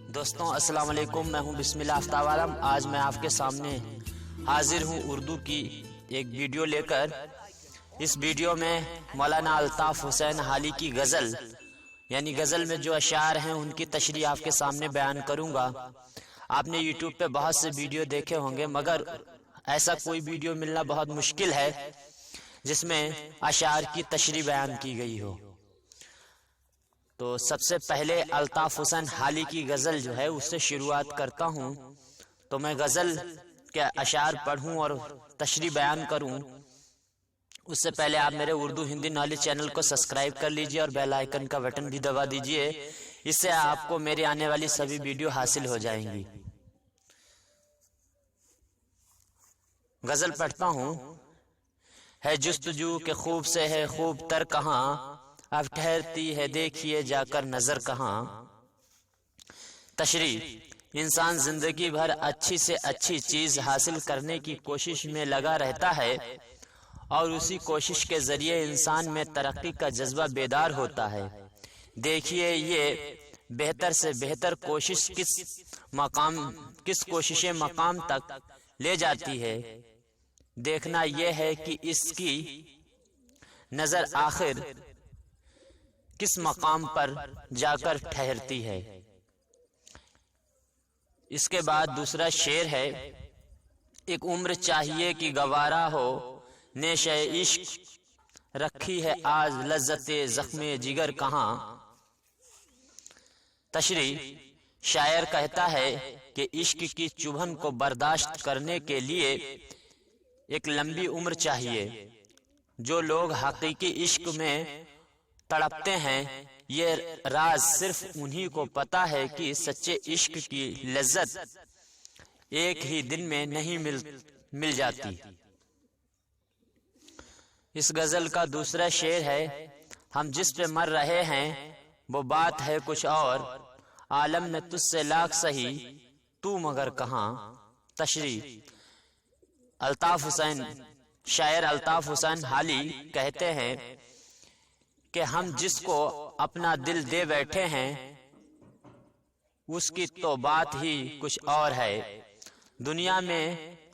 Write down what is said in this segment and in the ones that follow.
دوستوں السلام علیکم، میں ہوں بسم اللہ آفتاب عالم۔ آج میں آپ کے سامنے حاضر ہوں اردو کی ایک ویڈیو لے کر۔ اس ویڈیو میں مولانا الطاف حسین حالی کی غزل یعنی غزل میں جو اشعار ہیں ان کی تشریح آپ کے سامنے بیان کروں گا۔ آپ نے یوٹیوب پہ بہت سے ویڈیو دیکھے ہوں گے، مگر ایسا کوئی ویڈیو ملنا بہت مشکل ہے جس میں اشعار کی تشریح بیان کی گئی ہو۔ تو سب سے پہلے الطاف حسین حالی کی غزل جو ہے اس سے شروعات کرتا ہوں۔ تو میں غزل کے اشعار پڑھوں اور تشریح بیان کروں اس سے پہلے آپ میرے اردو ہندی نالج چینل کو سبسکرائب کر لیجئے اور بیل آئیکن کا بٹن بھی دبا دیجئے، اس سے آپ کو میری آنے والی سبھی ویڈیو حاصل ہو جائیں گی۔ غزل پڑھتا ہوں۔ ہے جستجو کہ خوب سے ہے خوب تر کہاں، اب ٹھہرتی ہے دیکھیے جا کر نظر کہاں۔ تشریح: انسان زندگی بھر اچھی سے اچھی چیز حاصل کرنے کی کوشش میں لگا رہتا ہے اور اسی کوشش کے ذریعے انسان میں ترقی کا جذبہ بیدار ہوتا ہے۔ دیکھیے یہ بہتر سے بہتر کوشش کس کوشش مقام تک لے جاتی ہے، دیکھنا یہ ہے کہ اس کی نظر آخر کس مقام پر جا کر ٹھہرتی ہے۔ اس کے بعد دوسرا شعر ہے: ایک عمر چاہیے کہ گوارا ہو، نیشہ عشق رکھی ہے آج لذت زخم جگر کہاں۔ تشریح: شاعر کہتا ہے کہ عشق کی چبھن کو برداشت کرنے کے لیے ایک لمبی عمر چاہیے۔ جو لوگ حقیقی عشق میں تڑپتے ہیں، یہ راز صرف انہی کو پتا ہے کہ سچے عشق کی لذت ایک ہی دن میں نہیں مل جاتی۔ اس غزل کا دوسرا شعر ہے: ہم جس پہ مر رہے ہیں وہ بات ہے کچھ اور، عالم میں تجھ سے لاکھ سہی تو مگر کہاں۔ تشریح: شاعر الطاف حسین حالی کہتے ہیں کہ ہم جس کو اپنا دل دے بیٹھے ہیں اس کی تو بات ہی کچھ اور ہے، دنیا میں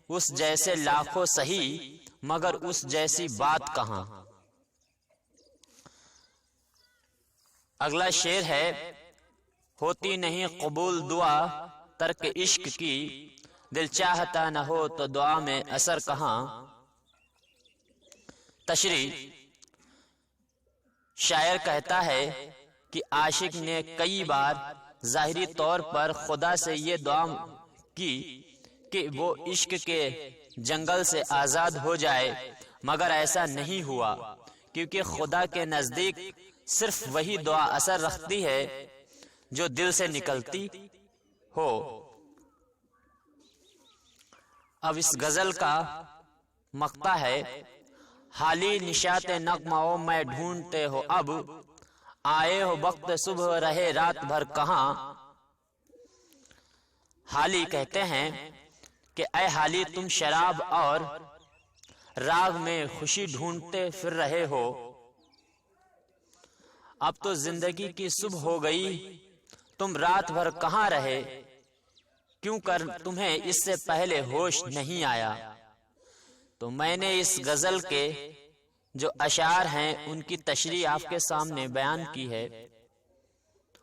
اس جیسے لاکھوں سہی مگر اس جیسی بات کہاں۔ اگلا شعر ہے: ہوتی نہیں قبول دعا ترک عشق کی، دل چاہتا نہ ہو تو دعا میں اثر کہاں۔ تشریح: شاعر کہتا ہے کہ عاشق نے کئی بار ظاہری طور پر خدا سے یہ دعا کی کہ وہ عشق کے جنگل سے آزاد ہو جائے، مگر ایسا نہیں ہوا، کیونکہ خدا کے نزدیک صرف وہی دعا اثر رکھتی ہے جو دل سے نکلتی ہو۔ اب اس غزل کا مقطع ہے: حالی نشاط نغمہ میں ڈھونڈتے ہو اب، آئے ہو وقت صبح رہے رات بھر کہاں۔ حالی کہتے ہیں کہ اے حالی تم شراب اور راگ میں خوشی ڈھونڈتے پھر رہے ہو، اب تو زندگی کی صبح ہو گئی، تم رات بھر کہاں رہے، کیوں کر تمہیں اس سے پہلے ہوش نہیں آیا۔ تو میں نے اس غزل کے جو اشعار ہیں ان کی تشریح آپ کے سامنے بیان کی ہے۔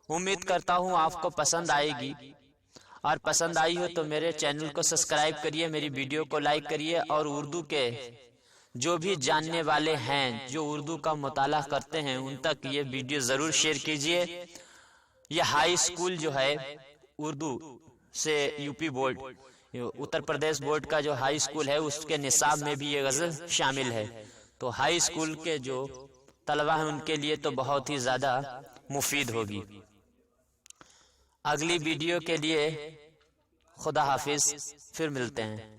امید کرتا ہوں آپ کو پسند آئے گی، اور پسند آئی ہو تو میرے چینل کو سبسکرائب کریے، میری ویڈیو کو لائک کریے، اور اردو کے جو بھی جاننے والے ہیں جو اردو کا مطالعہ کرتے ہیں ان تک یہ ویڈیو ضرور شیئر کیجیے۔ یہ ہائی اسکول جو ہے اردو سے U P board Uttar Pradesh board کا جو ہائی اسکول ہے اس کے نصاب میں بھی یہ غزل شامل ہے، تو ہائی اسکول کے جو طلبہ ہیں ان کے لیے تو بہت ہی زیادہ مفید ہوگی۔ اگلی ویڈیو کے لیے خدا حافظ، پھر ملتے ہیں۔